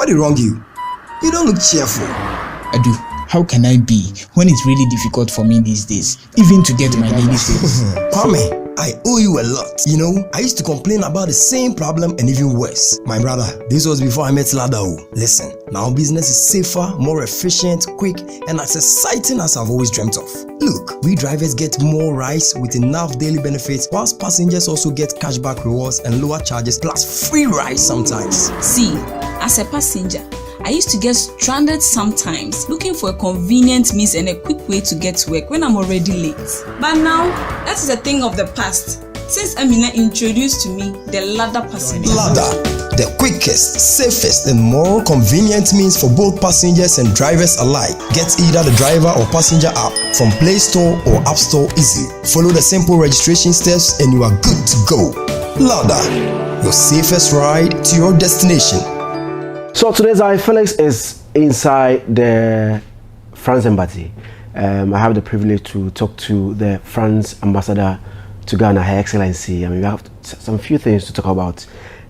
what did wrong you? You don't look cheerful. I do. How can I be when it's really difficult for me these days, even to get my daily fix? Kwame, I owe you a lot. You know, I used to complain about the same problem and even worse. My brother, this was before I met Ladao. Listen, now business is safer, more efficient, quick, and as exciting as I've always dreamt of. Look, we drivers get more rides with enough daily benefits, whilst passengers also get cashback rewards and lower charges plus free rides sometimes. See, as a passenger, I used to get stranded sometimes, looking for a convenient means and a quick way to get to work when I'm already late. But now, that is a thing of the past. Since Amina introduced to me the Ladder passenger. Ladder, the quickest, safest, and more convenient means for both passengers and drivers alike. Get either the driver or passenger app from Play Store or App Store easily. Follow the simple registration steps and you are good to go. Ladder, your safest ride to your destination. So today's Zionfelix is inside the France embassy. I have the privilege to talk to the France ambassador to Ghana, Her Excellency. I mean, we have some few things to talk about.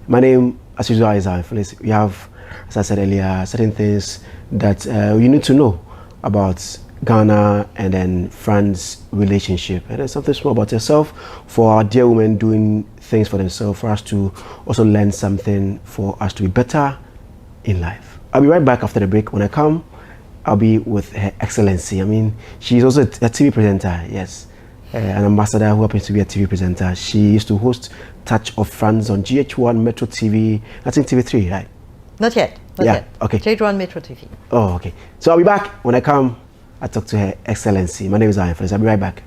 My name, as usual, is Zionfelix. We have, as I said earlier, certain things that you need to know about Ghana and then France relationship. And there's something small about yourself for our dear women doing things for themselves, for us to also learn something, for us to be better in life. I'll be right back after the break. When I come, I'll be with Her Excellency. I mean, she's also a TV presenter, yes. An ambassador who happens to be a TV presenter. She used to host Touch of France on GH1 Metro TV, I think TV3, right? Not yet. Not yet. Okay. GH1 Metro TV. Oh, okay. So I'll be back. When I come, I talk to Her Excellency. My name is Zionfelix. I'll be right back.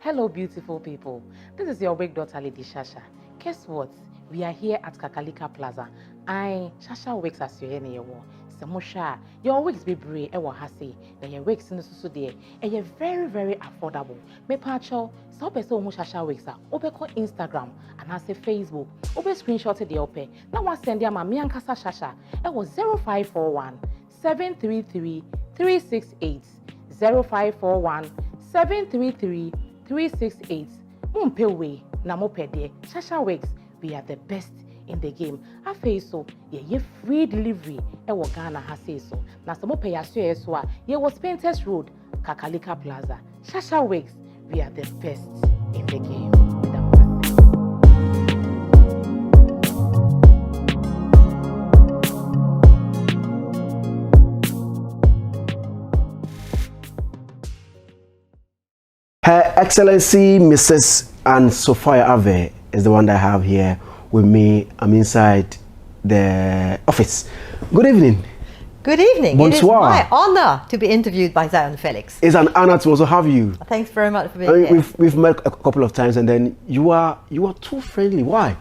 Hello, beautiful people. This is your big daughter, Lady Shasha. Guess what? We are here at Kakalika Plaza. Shasha Wigs as you any war. Samosha, your wigs be brave, ewa hasi. Then your wigs in the susu there. And you're very, very affordable. Me pacho, so person who Shasha Wigs are. Ope call Instagram and I say Facebook. Ope screenshot the ope. Now I send them a me and Kasa Shasha. It was 0541 733 368 0541 733 368. Mumpe way, na mope de. Shasha Wigs. We are the best in the game. I feel so. Yeah, free delivery. Ewo Ghana has say so. Na some pay as you so. Yeah, was Painters Road, Kakalika Plaza. Shasha Wigs. We are the best in the game. Her Excellency Mrs. Anne Sophia Ave is the one that I have here with me. I'm inside the office. Good evening. Good evening. Bonsoir. It is my honor to be interviewed by Zionfelix. It's an honor to also have you. Thanks very much for being here. We've met a couple of times, and then you are too friendly. Why?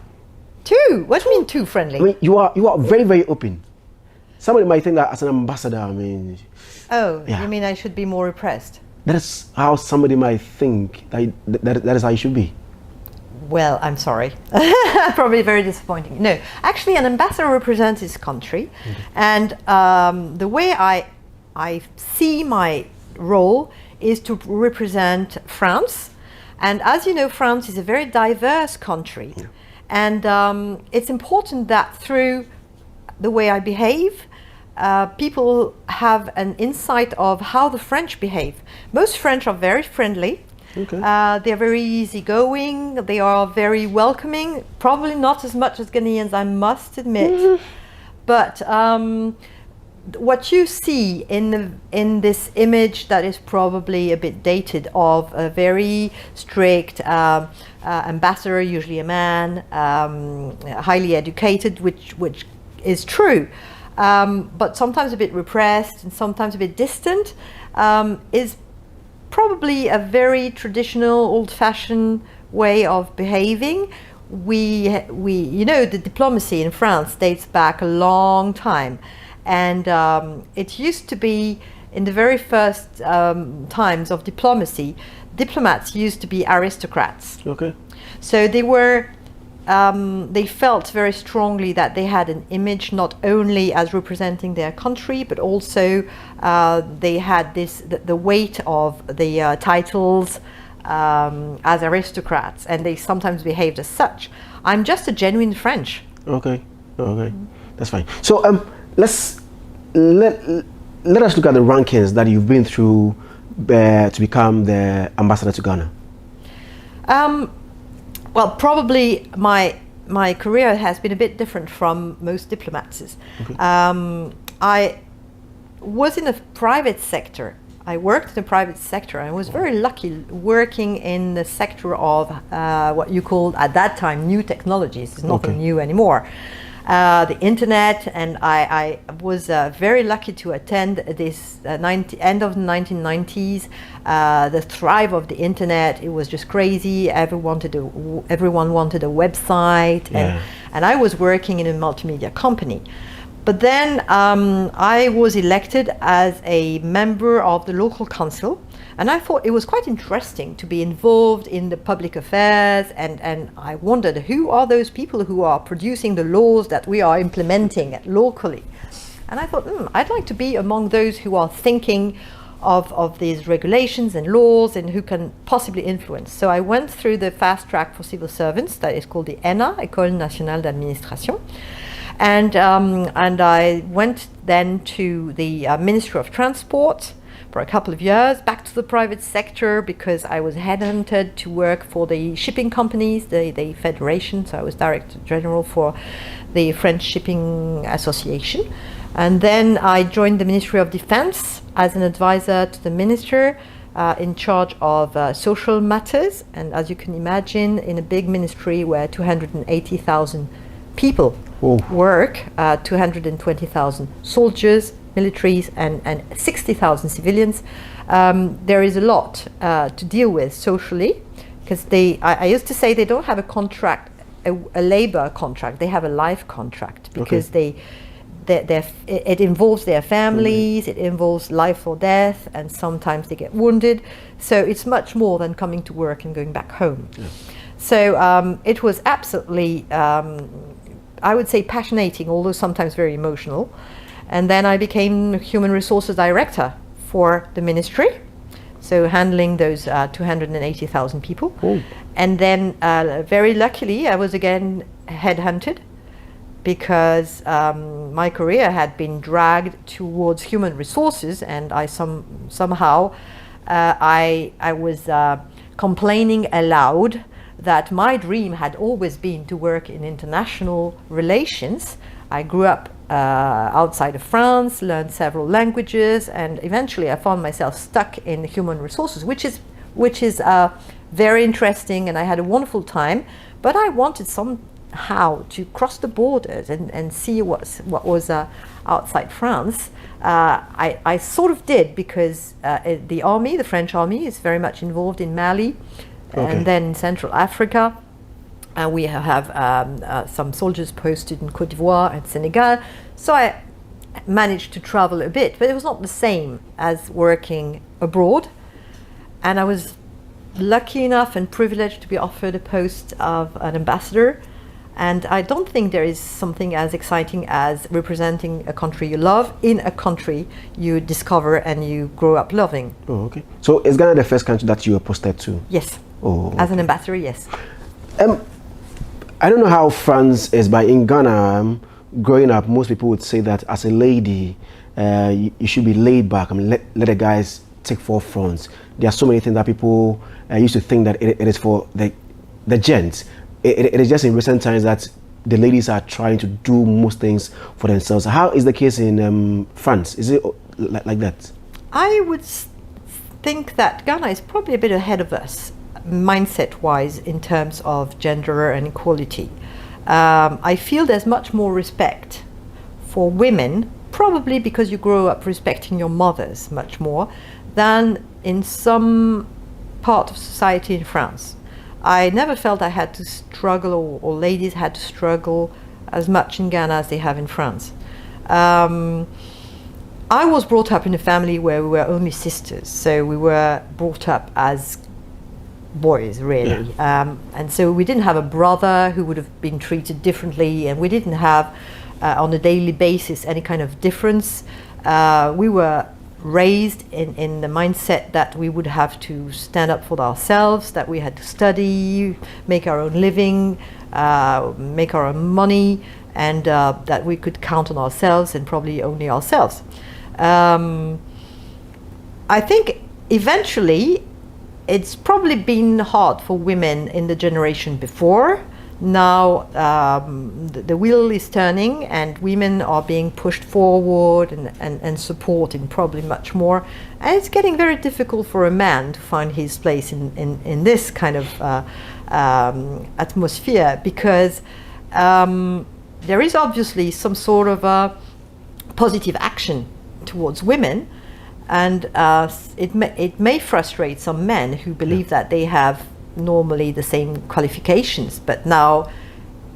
Too? What do you mean too friendly? I mean, you are very, very open. Somebody might think that as an ambassador, I mean. Oh, yeah. You mean I should be more repressed? That is how somebody might think that is how you should be. Well, I'm sorry. Probably very disappointing. No, actually, an ambassador represents his country, and the way I see my role is to represent France. And as you know, France is a very diverse country, and it's important that through the way I behave, people have an insight of how the French behave. Most French are very friendly. Okay. They're very easygoing. They are very welcoming. Probably not as much as Ghanaians, I must admit. But what you see in this image that is probably a bit dated of a very strict ambassador, usually a man, highly educated, which is true. But sometimes a bit repressed and sometimes a bit distant, is probably a very traditional, old-fashioned way of behaving. You know, the diplomacy in France dates back a long time, and it used to be in the very first times of diplomacy, diplomats used to be aristocrats. Okay. So they were. They felt very strongly that they had an image not only as representing their country, but also they had the weight of the titles as aristocrats, and they sometimes behaved as such. I'm just a genuine French. Okay, okay, that's fine. So let us look at the rankings that you've been through to become the ambassador to Ghana. Well, probably my career has been a bit different from most diplomats. Okay. I was in the private sector. I worked in the private sector. I was very lucky working in the sector of what you called at that time new technologies. It's nothing new anymore. The internet, and I was very lucky to attend this end of the 1990s, the thrive of the internet. It was just crazy. Everyone wanted a website, and I was working in a multimedia company. But then I was elected as a member of the local council, and I thought it was quite interesting to be involved in the public affairs, and I wondered who are those people who are producing the laws that we are implementing locally. And I thought, I'd like to be among those who are thinking of these regulations and laws and who can possibly influence. So I went through the fast track for civil servants, that is called the ENA, École Nationale d'Administration. And I went then to the Ministry of Transport for a couple of years, back to the private sector because I was headhunted to work for the shipping companies, the federation. So I was Director General for the French Shipping Association. And then I joined the Ministry of Defense as an advisor to the minister in charge of social matters. And as you can imagine, in a big ministry where 280,000 people work, 220,000 soldiers, militaries, and 60,000 civilians. There is a lot to deal with socially, because I used to say they don't have a contract, a labor contract. They have a life contract, because it involves their families, it involves life or death, and sometimes they get wounded. So it's much more than coming to work and going back home. Yeah. So it was absolutely, I would say, passionating, although sometimes very emotional. And then I became Human Resources Director for the ministry, so handling those 280,000 people. Oh. And then very luckily I was again headhunted, because my career had been dragged towards human resources, and I somehow I was complaining aloud that my dream had always been to work in international relations. I grew up outside of France, learned several languages, and eventually I found myself stuck in human resources, which is very interesting, and I had a wonderful time. But I wanted somehow to cross the borders and see what was outside France. I sort of did, because the French army, is very much involved in Mali, and then in Central Africa. We have some soldiers posted in Côte d'Ivoire and Senegal. So I managed to travel a bit, but it was not the same as working abroad. And I was lucky enough and privileged to be offered a post of an ambassador. And I don't think there is something as exciting as representing a country you love in a country you discover and you grow up loving. Oh, okay. So is Ghana the first country that you were posted to? Yes. Oh, okay. As an ambassador, yes. I don't know how France is, but in Ghana, growing up, most people would say that as a lady, you should be laid back. I mean, let the guys take forefront. There are so many things that people used to think that it is for the gents. It is just in recent times that the ladies are trying to do most things for themselves. How is the case in France? Is it like that? I would think that Ghana is probably a bit ahead of us, mindset-wise, in terms of gender and equality. I feel there's much more respect for women, probably because you grow up respecting your mothers much more than in some part of society in France. I never felt I had to struggle, or ladies had to struggle as much in Ghana as they have in France. I was brought up in a family where we were only sisters, so we were brought up as boys, really. Yeah. And so we didn't have a brother who would have been treated differently, and we didn't have on a daily basis any kind of difference. We were raised in the mindset that we would have to stand up for ourselves, that we had to study, make our own living, make our own money, and that we could count on ourselves and probably only ourselves. I think eventually it's probably been hard for women in the generation before. Now the wheel is turning and women are being pushed forward and supported probably much more. And it's getting very difficult for a man to find his place in this kind of atmosphere, because there is obviously some sort of a positive action towards women, and it may frustrate some men who believe that they have normally the same qualifications, but now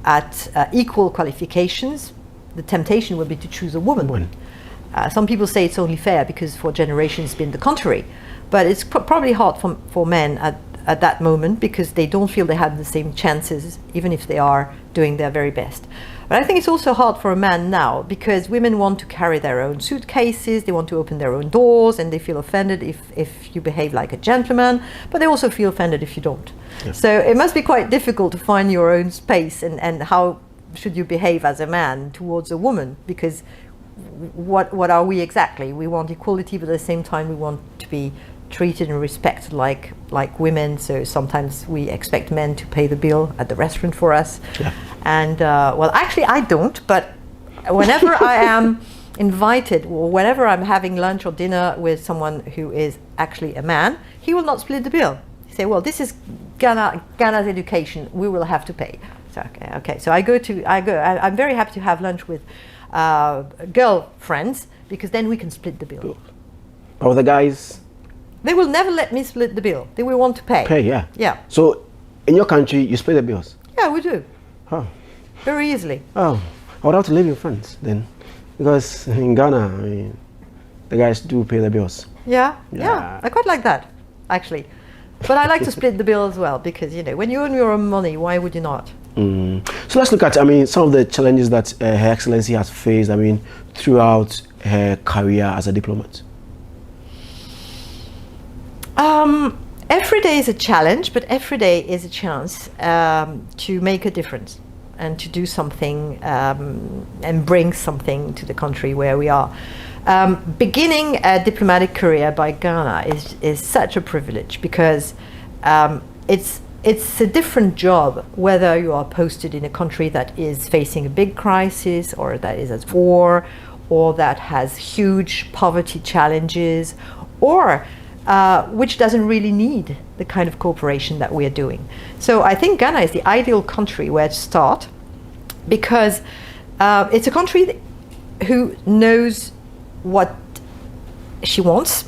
at equal qualifications, the temptation would be to choose a woman. Some people say it's only fair because for generations it's been the contrary, but it's probably hard for men at that moment, because they don't feel they have the same chances, even if they are doing their very best. But I think it's also hard for a man now, because women want to carry their own suitcases, they want to open their own doors, and they feel offended if you behave like a gentleman, but they also feel offended if you don't. Yeah. So it must be quite difficult to find your own space, and how should you behave as a man towards a woman, because what are we exactly? We want equality, but at the same time we want to be treated and respected like women, so sometimes we expect men to pay the bill at the restaurant for us. Yeah. And well, actually I don't, but whenever I am invited, or whenever I'm having lunch or dinner with someone who is actually a man, he will not split the bill. He say, well, this is Ghana's education, we will have to pay. So okay. So I'm very happy to have lunch with girl friends, because then we can split the bill. Oh, the guys? They will never let me split the bill. They will want to pay. Pay, yeah. Yeah. So, in your country, you split the bills? Yeah, we do. Oh. Very easily. Oh, I would have to leave your friends then, because in Ghana, I mean, the guys do pay the bills. Yeah. I quite like that, actually. But I like to split the bill as well, because when you earn your own money, why would you not? So let's look at, some of the challenges that Her Excellency has faced, throughout her career as a diplomat. Every day is a challenge, but every day is a chance to make a difference and to do something and bring something to the country where we are. Beginning a diplomatic career by Ghana is such a privilege, because it's a different job whether you are posted in a country that is facing a big crisis, or that is at war, or that has huge poverty challenges, or which doesn't really need the kind of cooperation that we are doing. So I think Ghana is the ideal country where to start, because it's a country who knows what she wants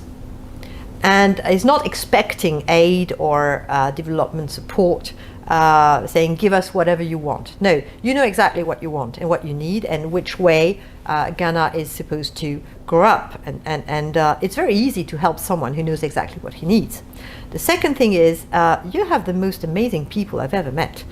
and is not expecting aid or development support, saying give us whatever you want. No, you know exactly what you want and what you need, and which way Ghana is supposed to grow up, and it's very easy to help someone who knows exactly what he needs. The second thing is you have the most amazing people I've ever met.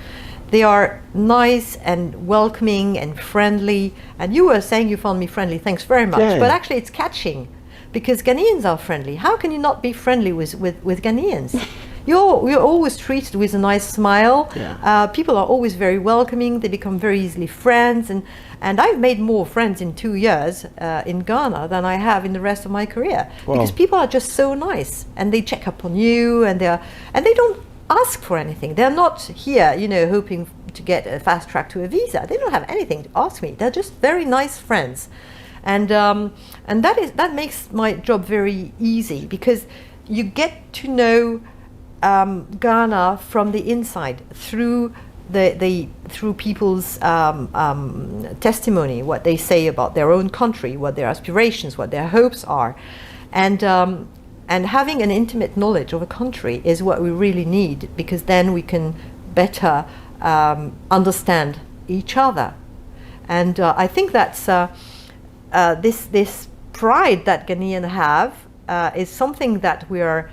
They are nice and welcoming and friendly, and you were saying you found me friendly, thanks very much. Yeah. But actually it's catching, because Ghanaians are friendly. How can you not be friendly with Ghanaians? You're always treated with a nice smile. Yeah. People are always very welcoming. They become very easily friends, and I've made more friends in 2 years in Ghana than I have in the rest of my career. Wow. Because people are just so nice, and they check up on you, and they don't ask for anything. They're not here, hoping to get a fast track to a visa. They don't have anything to ask me. They're just very nice friends, and that makes my job very easy, because you get to know Ghana from the inside through through people's testimony, what they say about their own country, what their aspirations, what their hopes are, and having an intimate knowledge of a country is what we really need, because then we can better understand each other. And I think that's this pride that Ghanaians have is something that we are.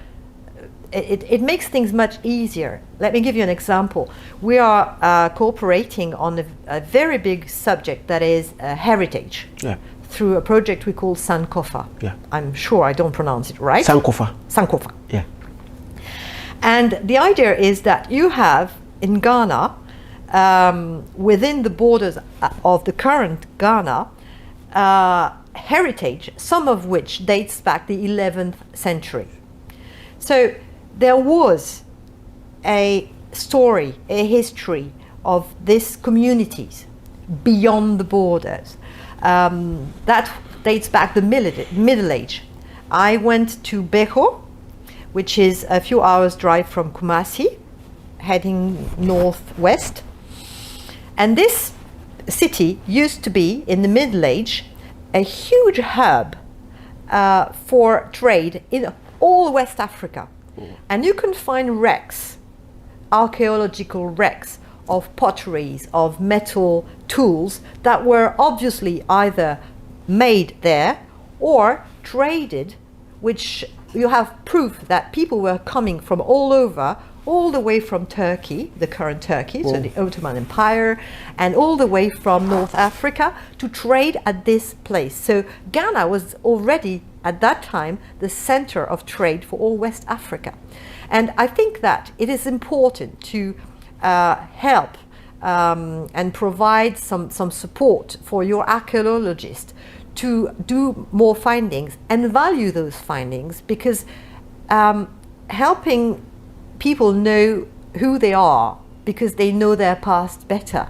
It makes things much easier. Let me give you an example. We are cooperating on a very big subject that is heritage. Yeah. Through a project we call Sankofa. Yeah. I'm sure I don't pronounce it right. Sankofa. Sankofa. Yeah. And the idea is that you have in Ghana within the borders of the current Ghana, heritage, some of which dates back the 11th century. So there was a story, a history of these communities beyond the borders. That dates back the Middle Age. I went to Beho, which is a few hours drive from Kumasi, heading northwest. And this city used to be, in the Middle Age, a huge hub for trade in all West Africa. And you can find wrecks, archaeological wrecks of potteries, of metal tools that were obviously either made there or traded, which you have proof that people were coming from all over, all the way from Turkey, the current Turkey, so the Ottoman Empire, and all the way from North Africa to trade at this place. So Ghana was already at that time the center of trade for all West Africa. And I think that it is important to help and provide some support for your archaeologists to do more findings and value those findings, because helping people know who they are because they know their past better,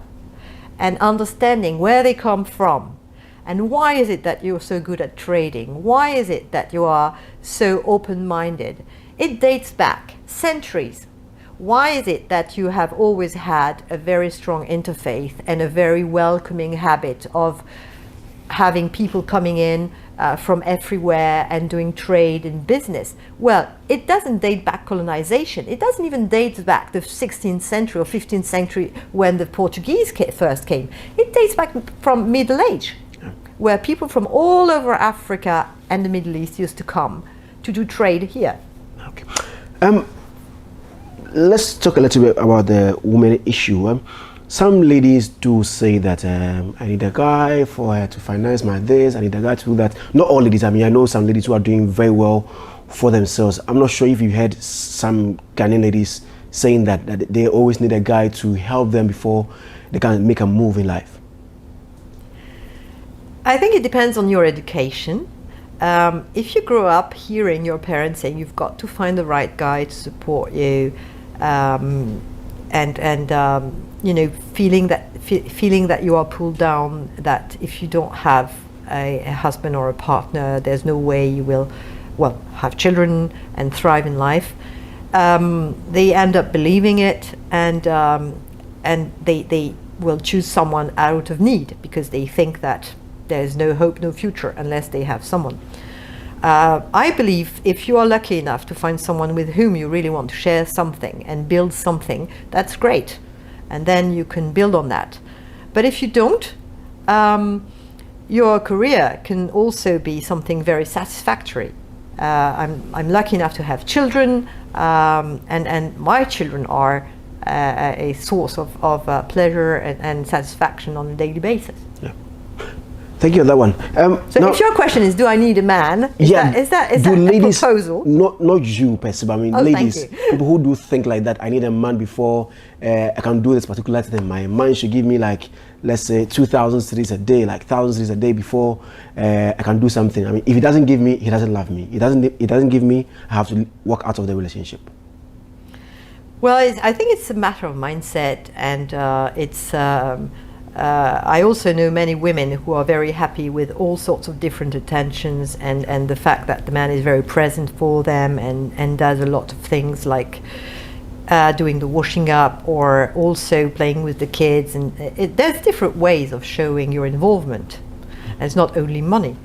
and understanding where they come from and why is it that you're so good at trading, why is it that you are so open-minded. It dates back centuries. Why is it that you have always had a very strong interfaith and a very welcoming habit of having people coming in from everywhere and doing trade and business? Well, it doesn't date back colonization. It doesn't even date back the 16th century or 15th century when the Portuguese first came. It dates back from Middle Age, where people from all over Africa and the Middle East used to come to do trade here. Okay. Let's talk a little bit about the women issue. Some ladies do say that I need a guy for her to finance my this, I need a guy to do that. Not all ladies, I mean, I know some ladies who are doing very well for themselves. I'm not sure if you heard some Ghanaian ladies saying that they always need a guy to help them before they can make a move in life. I think it depends on your education. If you grow up hearing your parents saying you've got to find the right guy to support you, you know, feeling that you are pulled down, that if you don't have a husband or a partner, there's no way you will, well, have children and thrive in life. They end up believing it, and they will choose someone out of need because they think that there's no hope, no future unless they have someone. I believe if you are lucky enough to find someone with whom you really want to share something and build something, that's great. And then you can build on that. But if you don't, your career can also be something very satisfactory. I'm lucky enough to have children, and my children are a source of pleasure and satisfaction on a daily basis. Yeah. Thank you on that one. So now, if your question is, do I need a man? Is that ladies, a proposal? Not you, per se, but I mean, ladies, people who do think like that, I need a man before I can do this particular thing. My man should give me, like, let's say 2,000 cedis a day, like 1,000 cedis a day before I can do something. I mean, if he doesn't give me, he doesn't love me. He doesn't give me, I have to walk out of the relationship. Well, I think it's a matter of mindset, and I also know many women who are very happy with all sorts of different attentions, and the fact that the man is very present for them and does a lot of things like doing the washing up or also playing with the kids. And there's different ways of showing your involvement. And it's not only money,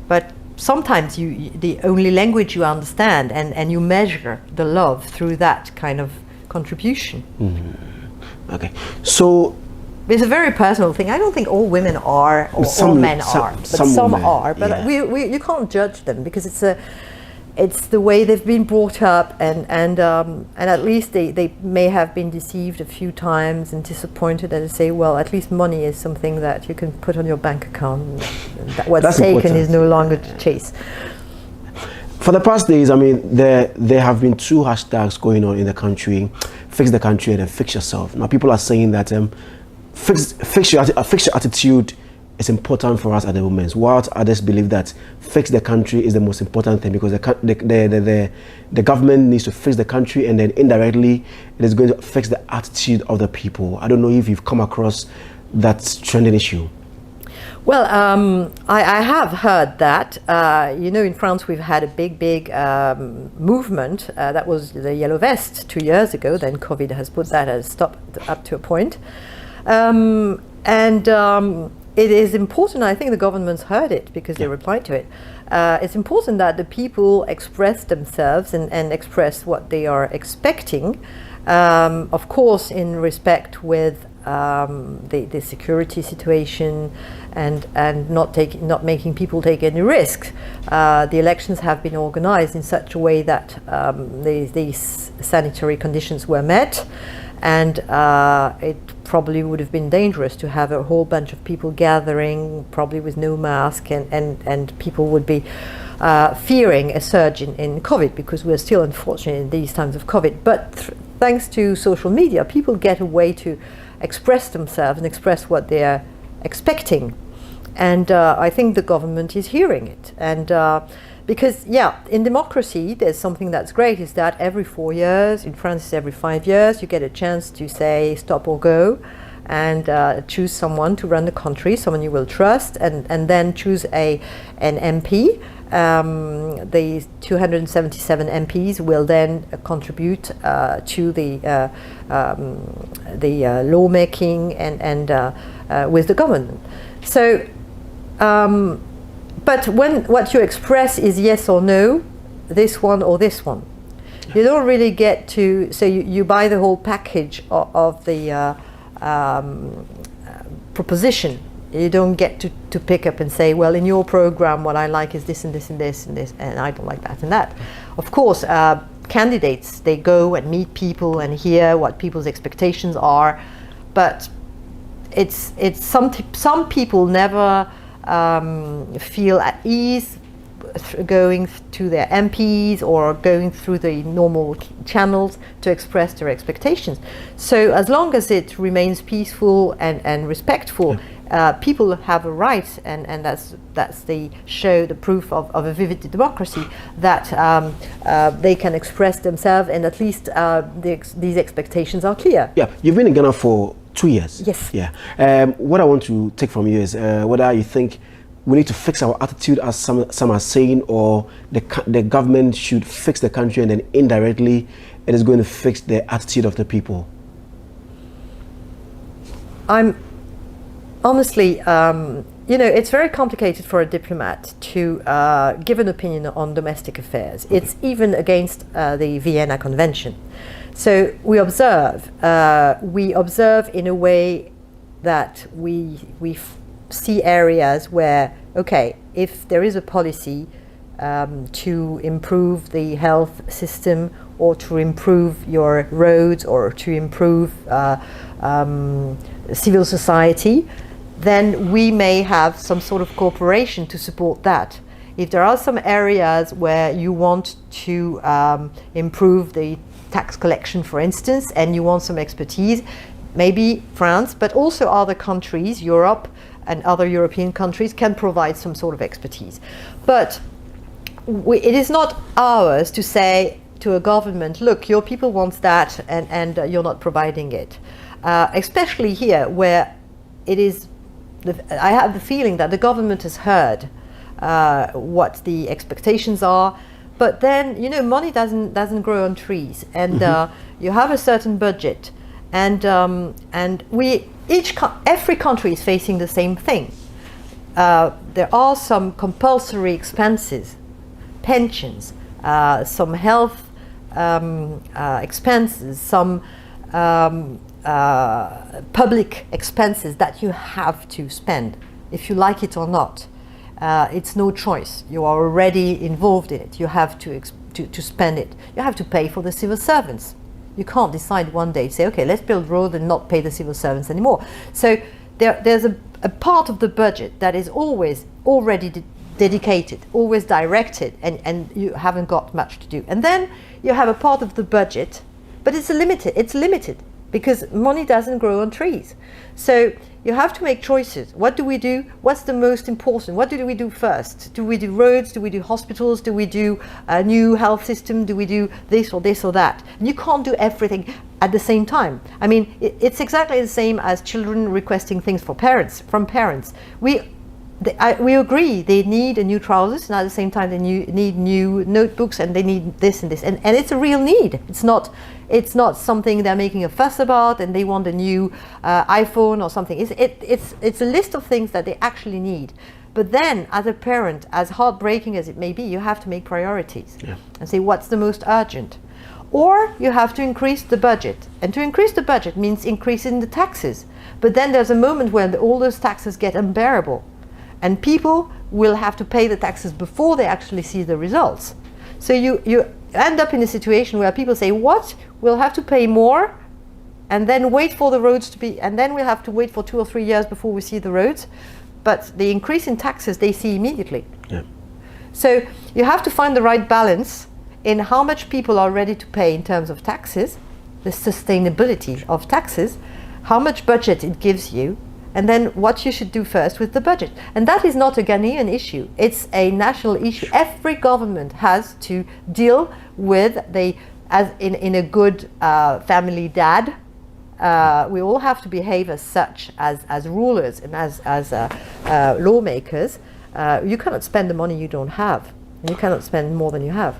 but sometimes the only language you understand, and you measure the love through that kind of contribution. Mm-hmm. Okay, so it's a very personal thing. I don't think all women are, or all men are, but some are. But yeah. You can't judge them because it's the way they've been brought up, and at least they may have been deceived a few times and disappointed, and say, well, at least money is something that you can put on your bank account. What's taken important. Is no longer to chase. For the past days, I mean, there have been two hashtags going on in the country. fix the country and then fix yourself. Now people are saying that fix your attitude is important for us at the moment, while others believe that fix the country is the most important thing, because the government needs to fix the country, and then indirectly it is going to fix the attitude of the people. I don't know if you've come across that trending issue. Well, I have heard that. In France we've had a big movement. That was the Yellow Vest 2 years ago. Then COVID has put that as stop up to a point. It is important, I think the government's heard it because they replied to it. It's important that the people express themselves and express what they are expecting, of course in respect with the security situation and not making people take any risks. The elections have been organized in such a way that these sanitary conditions were met, and it probably would have been dangerous to have a whole bunch of people gathering, probably with no mask, and people would be fearing a surge in COVID, because we're still unfortunate in these times of COVID. But thanks to social media, people get a way to express themselves and express what they're expecting. And I think the government is hearing it. And because, in democracy, there's something that's great, is that every 4 years, in France it's every 5 years, you get a chance to say stop or go, and choose someone to run the country, someone you will trust, and then choose an MP. The 277 MPs will then contribute to the lawmaking and with the government. So, but when what you express is yes or no, this one or this one, you don't really get to. So you buy the whole package of the proposition. You don't get to pick up and say, well, in your program, what I like is this and this and this and this, and I don't like that and that. Of course, candidates, they go and meet people and hear what people's expectations are, but it's some people never feel at ease going to their MPs or going through the normal channels to express their expectations. So as long as it remains peaceful and respectful, people have a right, and that's the proof of a vivid democracy, that they can express themselves, and at least these expectations are clear. Yeah, you've been in Ghana for 2 years. Yes. Yeah. What I want to take from you is whether you think we need to fix our attitude, as some are saying, or the government should fix the country, and then indirectly it is going to fix the attitude of the people. I'm honestly, it's very complicated for a diplomat to give an opinion on domestic affairs. Okay. It's even against the Vienna Convention. So we observe in a way that we see areas where, okay, if there is a policy to improve the health system, or to improve your roads, or to improve civil society, then we may have some sort of cooperation to support that. If there are some areas where you want to improve the tax collection, for instance, and you want some expertise, maybe France, but also other countries, Europe and other European countries, can provide some sort of expertise. But it is not ours to say to a government, look, your people want that, and you're not providing it. Especially here, where it is, I have the feeling that the government has heard what the expectations are, but then money doesn't grow on trees, and you have a certain budget, and every country is facing the same thing. There are some compulsory expenses, pensions, some health expenses, some public expenses that you have to spend, if you like it or not. It's no choice. You are already involved in it. You have to spend it. You have to pay for the civil servants. You can't decide one day to say, okay, let's build roads and not pay the civil servants anymore. So there's a part of the budget that is always already dedicated, always directed, and you haven't got much to do. And then you have a part of the budget but it's limited because money doesn't grow on trees. So you have to make choices. What do we do? What's the most important? What do we do first? Do we do roads? Do we do hospitals? Do we do a new health system? Do we do this or that? And you can't do everything at the same time. I mean, it's exactly the same as children requesting things from parents. We agree they need a new trousers, and at the same time they need new notebooks, and they need this and this, and it's a real need. It's not something they're making a fuss about, and they want a new iPhone or something. It's a list of things that they actually need. But then, as a parent, as heartbreaking as it may be, you have to make priorities and say what's the most urgent. Or you have to increase the budget, and to increase the budget means increasing the taxes. But then there's a moment when all those taxes get unbearable. And people will have to pay the taxes before they actually see the results. So you end up in a situation where people say, what? We'll have to pay more and then wait for the roads to be, and then we'll have to wait for 2 or 3 years before we see the roads. But the increase in taxes, they see immediately. Yeah. So you have to find the right balance in how much people are ready to pay in terms of taxes, the sustainability of taxes, how much budget it gives you, and then what you should do first with the budget. And that is not a Ghanaian issue. It's a national issue. Every government has to deal with in a good family dad. We all have to behave as such, as rulers and as lawmakers. You cannot spend the money you don't have. And you cannot spend more than you have.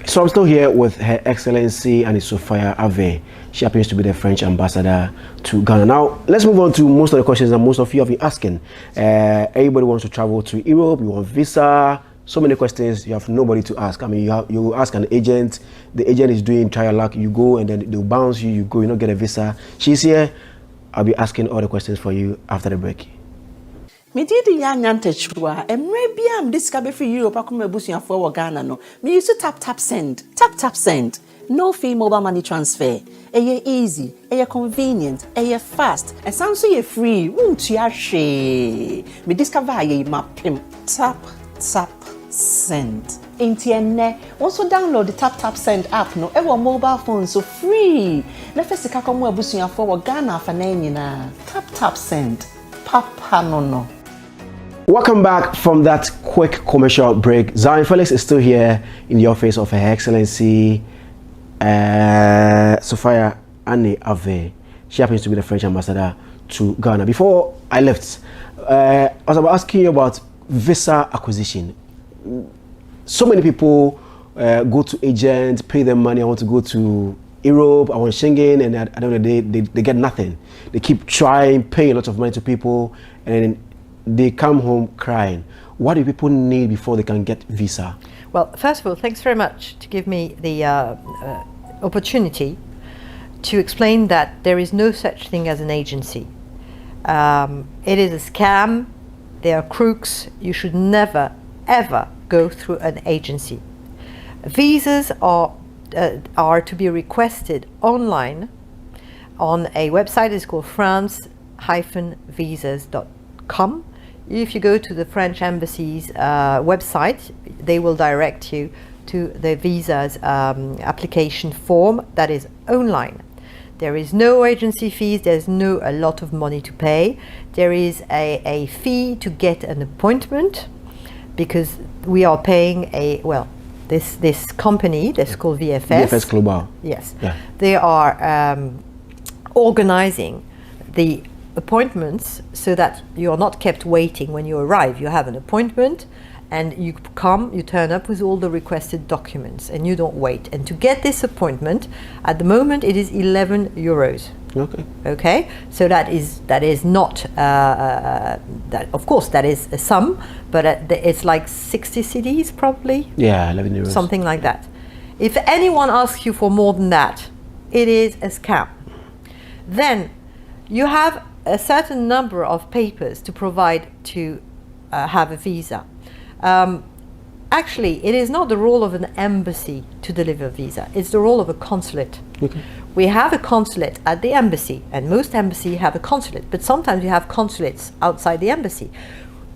So I'm still here with Her Excellency Annie Sophia Ave. She happens to be the French ambassador to Ghana. Now, let's move on to most of the questions that most of you have been asking. Everybody wants to travel to Europe, you want visa, so many questions, you have nobody to ask. I mean, you ask an agent, the agent is doing trial luck, you go and then they'll bounce you, you go, you don't get a visa. She's here. I'll be asking all the questions for you after the break. Me did the chua and maybe I'm discovered for Europe. I come a for Ghana. No, me used to tap send. No fee mobile money transfer. Easy, convenient, fast, and sounds so free. Won't you share? Me discover map tap send. Intienne also download the tap send app. No, ever mobile phone so free. Let us come busuya for Ghana for na tap send. Papa no. Welcome back from that quick commercial break. Zionfelix is still here in the office of Her Excellency Sophia Annie Ave. She happens to be the French ambassador to Ghana. Before I left, I was asking you about visa acquisition. So many people go to agents, pay them money. I want to go to Europe, I want Schengen, and at the end of the day, they get nothing. They keep trying, paying a lot of money to people, and then they come home crying. What do people need before they can get visa? Well, first of all, thanks very much to give me the opportunity to explain that there is no such thing as an agency. It is a scam. There are crooks. You should never, ever go through an agency. Visas are to be requested online on a website. It's called france-visas.com. If you go to the French Embassy's website, they will direct you to the visas application form that is online. There is no agency fees, there's no a lot of money to pay. There is a fee to get an appointment, because we are paying this company that's called VFS. VFS Global. Yes. Yeah. They are organizing the appointments so that you are not kept waiting when you arrive. You have an appointment and you turn up with all the requested documents and you don't wait. And to get this appointment, at the moment it is 11 euros. Okay, so that is not that, of course that is a sum, but it's like 60 CDs probably. Yeah, 11 euros. Something like that. If anyone asks you for more than that, it is a scam. Then you have a certain number of papers to provide to have a visa. Actually, it is not the role of an embassy to deliver a visa. It's the role of a consulate. Okay. We have a consulate at the embassy, and most embassies have a consulate, but sometimes you have consulates outside the embassy.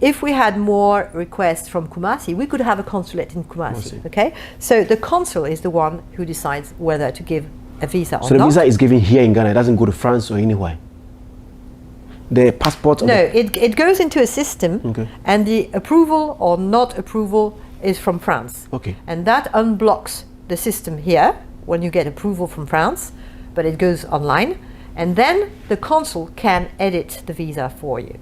If we had more requests from Kumasi, we could have a consulate in Kumasi. Okay? So the consul is the one who decides whether to give a visa or So the not. visa is given here in Ghana. It doesn't go to France or anywhere. The passport. No, it goes into a system, Okay. and the approval or not approval is from France. Okay. And that unblocks the system here when you get approval from France, but it goes online, and then the consul can edit the visa for you.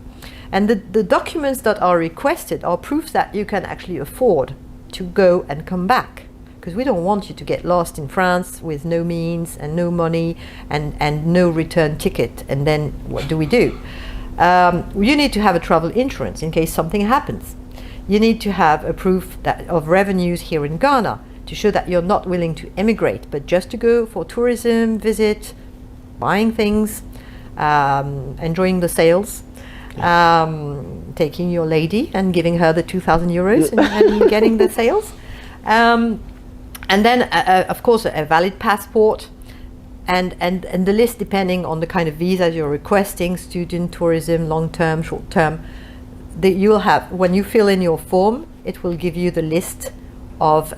And the documents that are requested are proof that you can actually afford to go and come back, because we don't want you to get lost in France with no means and no money and no return ticket, and then what do we do? You need to have a travel insurance in case something happens. You need to have a proof of revenues here in Ghana to show that you're not willing to emigrate, but just to go for tourism, visit, buying things, enjoying the sales, taking your lady and giving her the 2,000 euros and getting the sales. And then, of course, a valid passport, and the list depending on the kind of visa you're requesting, student, tourism, long-term, short-term. You'll have, when you fill in your form, it will give you the list of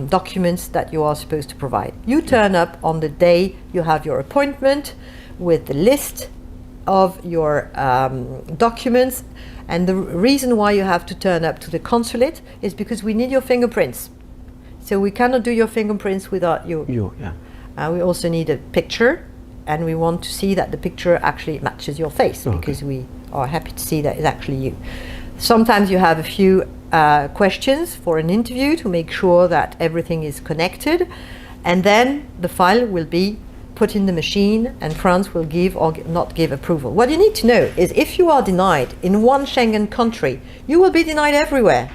documents that you are supposed to provide. You turn up on the day you have your appointment with the list of your documents, and the reason why you have to turn up to the consulate is because we need your fingerprints. So we cannot do your fingerprints without you. We also need a picture, and we want to see that the picture actually matches your face, because we are happy to see that it's actually you. Sometimes you have a few questions for an interview to make sure that everything is connected, and then the file will be put in the machine, and France will give or not give approval. What you need to know is if you are denied in one Schengen country, you will be denied everywhere,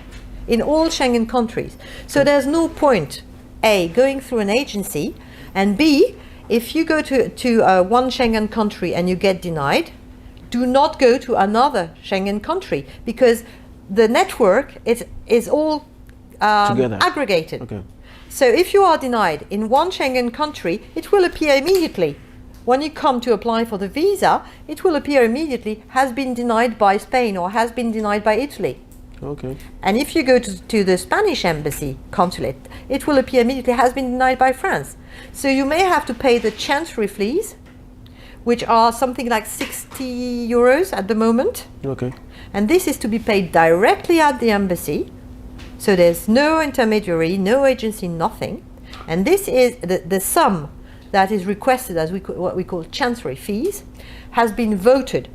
in all Schengen countries. So there's no point, A, going through an agency, and B, if you go to one Schengen country and you get denied, do not go to another Schengen country, because the network is all aggregated. Okay. So if you are denied in one Schengen country, it will appear immediately. When you come to apply for the visa, it will appear immediately, has been denied by Spain or has been denied by Italy. Okay. And if you go to the Spanish embassy consulate, it will appear immediately, has been denied by France. So you may have to pay the chancery fees, which are something like 60 euros at the moment. Okay. And this is to be paid directly at the embassy. So there's no intermediary, no agency, nothing. And this is the sum that is requested as what we call chancery fees has been voted.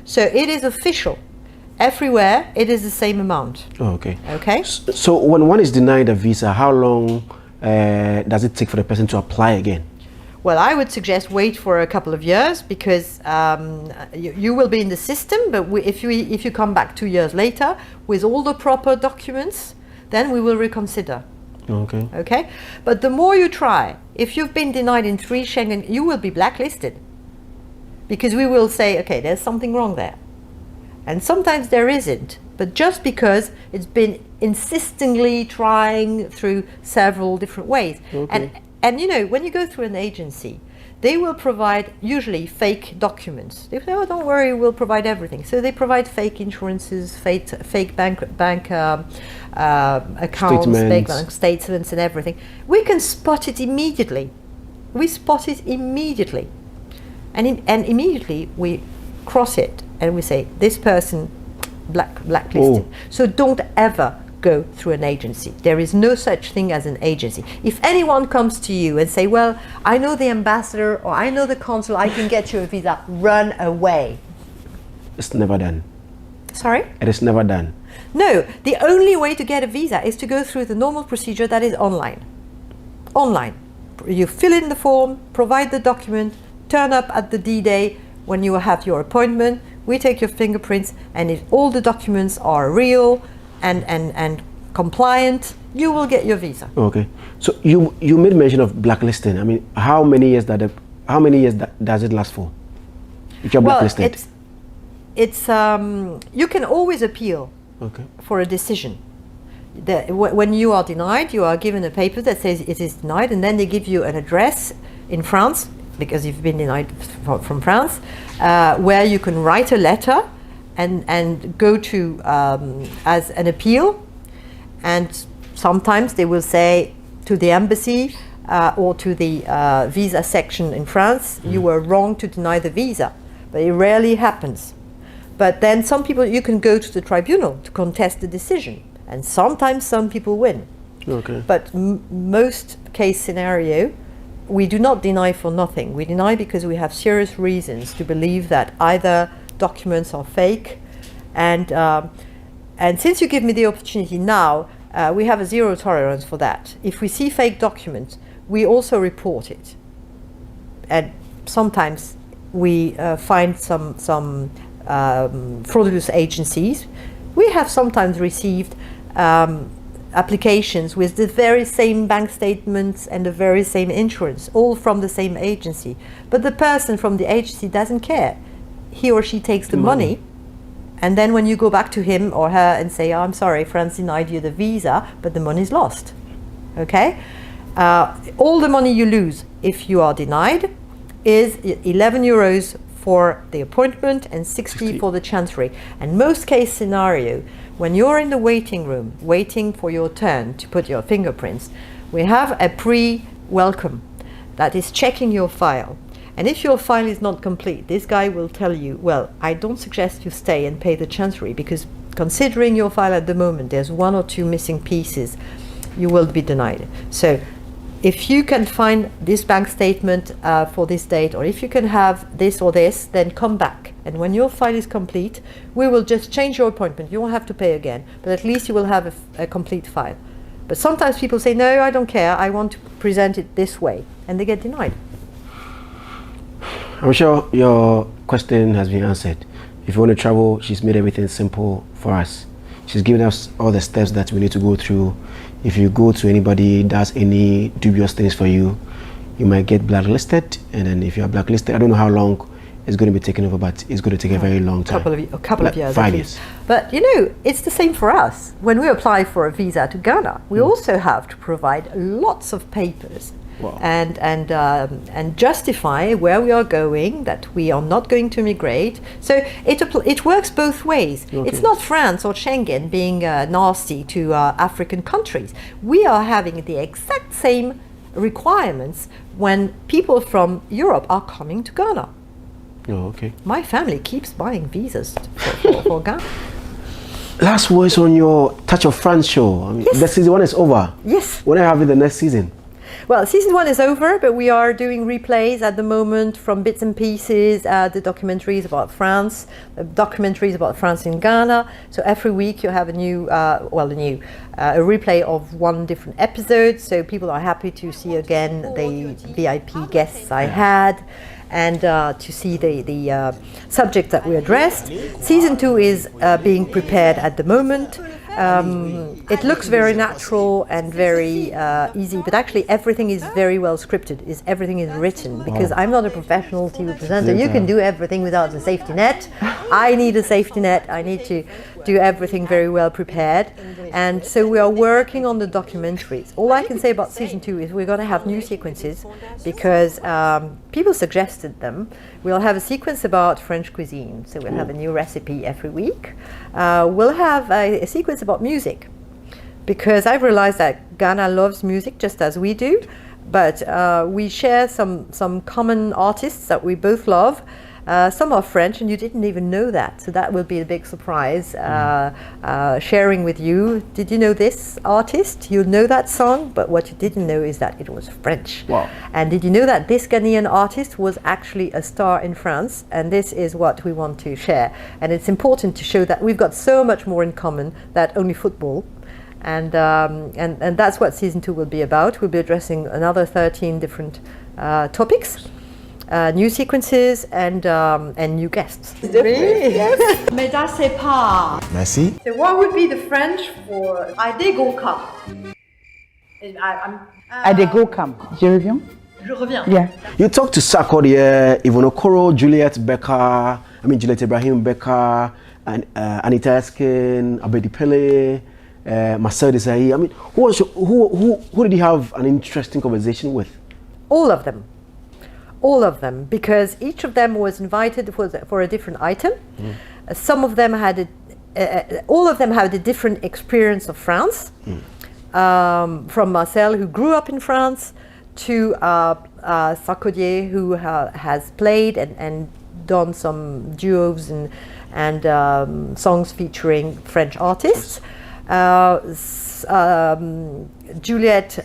So it is official. Everywhere it is the same amount. Oh, okay. Okay. So when one is denied a visa, how long does it take for the person to apply again? Well, I would suggest wait for a couple of years, because you will be in the system, but if you come back 2 years later with all the proper documents, then we will reconsider. Okay. Okay? But the more you try, if you've been denied in 3 Schengen, you will be blacklisted, because we will say, okay, there's something wrong there. And sometimes there isn't, but just because it's been insistently trying through several different ways. Okay. And you know, when you go through an agency, they will provide usually fake documents. They say, oh, don't worry, we'll provide everything. So they provide fake insurances, fake bank accounts, fake bank statements and everything. We can spot it immediately. We spot it immediately. And immediately we cross it and we say, this person blacklisted. So don't ever go through an agency. There is no such thing as an agency. If anyone comes to you and say, well, I know the ambassador or I know the consul, I can get you a visa, run away. It's never done. Sorry? It is never done. No, the only way to get a visa is to go through the normal procedure that is online. Online. You fill in the form, provide the document, turn up at the D-Day when you have your appointment, we take your fingerprints, and if all the documents are real and compliant, you will get your visa. Okay. So you made mention of blacklisting. I mean, how many years does it last for? If you're blacklisted? It's you can always appeal for a decision. When you are denied, you are given a paper that says it is denied, and then they give you an address in France, because you've been denied from France, where you can write a letter and go to as an appeal. And sometimes they will say to the embassy, or to the visa section in France, you were wrong to deny the visa. But it rarely happens. But then some people, you can go to the tribunal to contest the decision. And sometimes some people win. Okay. But most case scenario, we do not deny for nothing. We deny because we have serious reasons to believe that either documents are fake, and since you give me the opportunity now, we have a zero tolerance for that. If we see fake documents, we also report it, and sometimes we find some fraudulent agencies. We have sometimes received applications with the very same bank statements and the very same insurance, all from the same agency. But the person from the agency doesn't care. He or she takes the money, and then when you go back to him or her and say, oh, I'm sorry, France denied you the visa, but the money's lost. Okay? All the money you lose if you are denied is 11 euros for the appointment and 60 for the chancery. And most case scenario, when you're in the waiting room, waiting for your turn to put your fingerprints, we have a pre-welcome that is checking your file. And if your file is not complete, this guy will tell you, well, I don't suggest you stay and pay the chancery, because considering your file at the moment, there's 1 or 2 missing pieces, you will be denied. So if you can find this bank statement for this date, or if you can have this or this, then come back. And when your file is complete, we will just change your appointment. You won't have to pay again, but at least you will have a complete file. But sometimes people say, no, I don't care, I want to present it this way, and they get denied. I'm sure your question has been answered. If you want to travel, she's made everything simple for us. She's given us all the steps that we need to go through. If you go to anybody that does any dubious things for you, you might get blacklisted. And then if you are blacklisted, I don't know how long it's going to be taken over, but it's going to take a very long time. A couple of years. 5 years. But you know, it's the same for us. When we apply for a visa to Ghana, we also have to provide lots of papers. Wow. And justify where we are going, that we are not going to migrate. So it works both ways. Okay. It's not France or Schengen being nasty to African countries. We are having the exact same requirements when people from Europe are coming to Ghana. Oh, okay. My family keeps buying visas for Ghana. Last words on your Touch of France show. I mean, Yes. the season 1 is over. Yes. When are you having the next season? Well, season 1 is over, but we are doing replays at the moment from bits and pieces, the documentaries about France, the documentaries about France in Ghana. So every week you have a replay of 1 different episode. So people are happy to see again the VIP guests I had, and to see the subject that we addressed. Season 2 is being prepared at the moment. It looks very natural and very easy, but actually everything is very well scripted. Everything is written, because I'm not a professional TV presenter. You can do everything without a safety net. I need a safety net. I need to do everything very well prepared. And so we are working on the documentaries. All I can say about season 2 is we're going to have new sequences, because people suggested them. We'll have a sequence about French cuisine, so we'll have a new recipe every week. We'll have a sequence about music, because I've realized that Ghana loves music just as we do, but we share some common artists that we both love. Some are French, and you didn't even know that, so that will be a big surprise, sharing with you. Did you know this artist? You know that song, but what you didn't know is that it was French. Wow. And did you know that this Ghanaian artist was actually a star in France? And this is what we want to share. And it's important to show that we've got so much more in common than only football. And that's what season 2 will be about. We'll be addressing another 13 different topics. New sequences and new guests. Really? Yes. Mais ça c'est pas. Merci. So what would be the French for I did go come? Adegokam. Je reviens? Je reviens. Yeah. You talked to Sarkodie, Yvonne Okoro, Juliet Ibrahim Becker, and Anita Eskin, Abedi Pele, Marcel Desailly. I mean, who did you have an interesting conversation with? All of them. All of them, because each of them was invited for a different item. Some of them had all of them had a different experience of France. From Marcel, who grew up in France, to Sarkodie, who has played and done some duos and songs featuring French artists. Juliette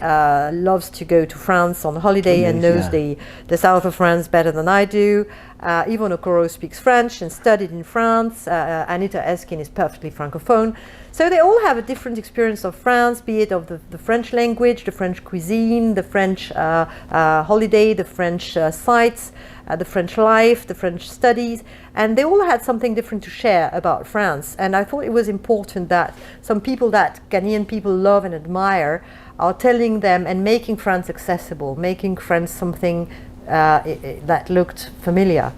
loves to go to France on holiday and knows the south of France better than I do. Yvonne Okoro speaks French and studied in France. Anita Eskin is perfectly francophone. So they all have a different experience of France, be it of the French language, the French cuisine, the French holiday, the French sites, the French life, the French studies, and they all had something different to share about France. And I thought it was important that some people that Ghanaian people love and admire are telling them and making France accessible, making France something that looked familiar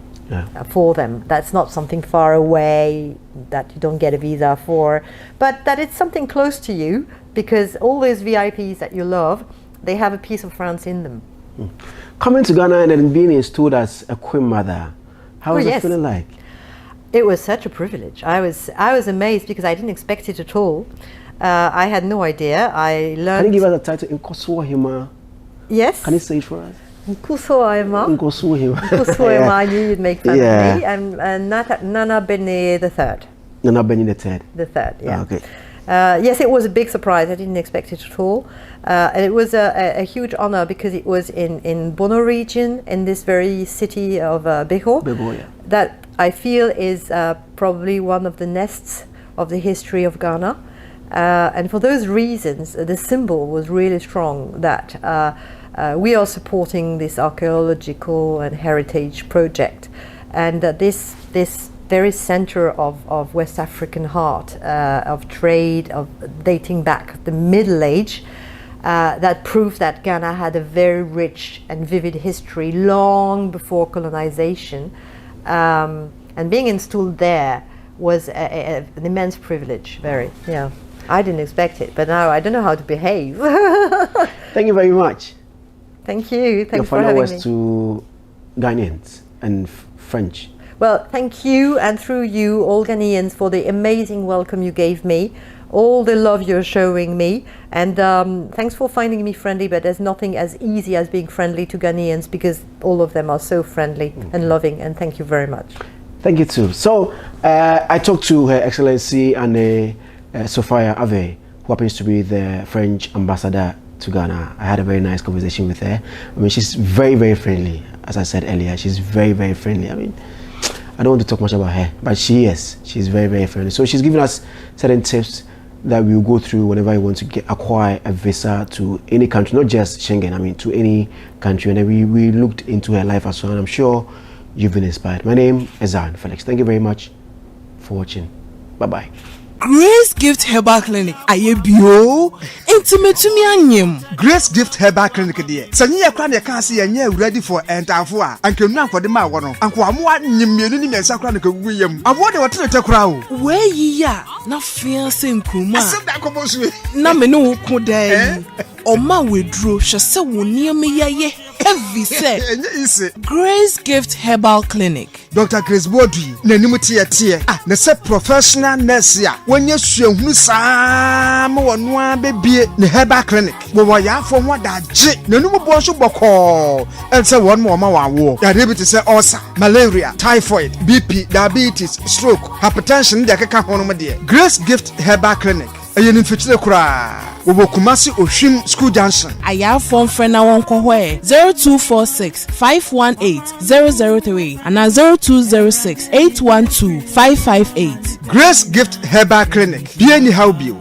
for them. That's not something far away that you don't get a visa for, but that it's something close to you, because all those VIPs that you love, they have a piece of France in them. Coming to Ghana and then being installed as a queen mother, how was it feeling like? It was such a privilege. I was amazed because I didn't expect it at all. I had no idea. I learned. Can you give us a title? Nkosuohima. Yes. Can you say it for us? Nkosuohima. Nkosuohima. I knew you'd make fun of me. And Nana Bene the third. Nana Bene the third. The third. Yeah. Okay. Yes, it was a big surprise. I didn't expect it at all. And it was a huge honor because it was in Bono region, in this very city of Beho, that I feel is probably one of the nests of the history of Ghana. And for those reasons, the symbol was really strong that we are supporting this archaeological and heritage project, and that this very center of West African heart, of trade, of dating back the Middle Age, that proves that Ghana had a very rich and vivid history long before colonization, and being installed there was an immense privilege. I didn't expect it, but now I don't know how to behave. Thank you very much. Thank you. Thanks for having me. Your final words to Ghanaians and French. Well, thank you, and through you, all Ghanaians, for the amazing welcome you gave me, all the love you're showing me, and thanks for finding me friendly, but there's nothing as easy as being friendly to Ghanaians, because all of them are so friendly and loving, and thank you very much. Thank you too. So, I talked to Her Excellency and Sophia Ave, who happens to be the French ambassador to Ghana. I had a very nice conversation with her. I mean, she's very, very friendly. As I said earlier, she's very, very friendly. I mean, I don't want to talk much about her, but she's very, very friendly. So she's giving us certain tips that we will go through whenever you want to acquire a visa to any country, not just Schengen, I mean, to any country. And then we looked into her life as well, and I'm sure you've been inspired. My name is Zionfelix. Thank you very much for watching. Bye-bye. Grace Gift Herbal Clinic. Aye bio. Intimate to me anyem. Grace Gift Herbal Clinic dear. Sanya ya kwan ya kan se ya ready for entafo a. Anke nu ankode ma wo no. Anko amoa nyimienu ni mensa kwan ka gugu yam. Abo de wote tekura o. We yi ya na fiance nkruma. Asem da kobosu. Na me no ko dai. Oma wedro hwese wo niam yaye. Heavy say. Grace Gift Herbal Clinic. Dr. Grace Bodui na nimu tie. Na se professional nurse ya. Wonye suahunu saa ma wono a bebie ne Herbal Clinic. Wo ya fo ho da je. Na nimu bo so boko. Else won mo ma wawo. Ya diabetes say ulcer, malaria, typhoid, BP, diabetes, stroke, hypertension de keka ho no mo de. Grace Gift Herbal Clinic. Ayen mfetire kura. Wo Kumasi Oshim School Junction. Aya phone friend na won ko hwe 0246 518 003 and 0206 812 558. Grace Gift Herbal Clinic. Bien ni how bio.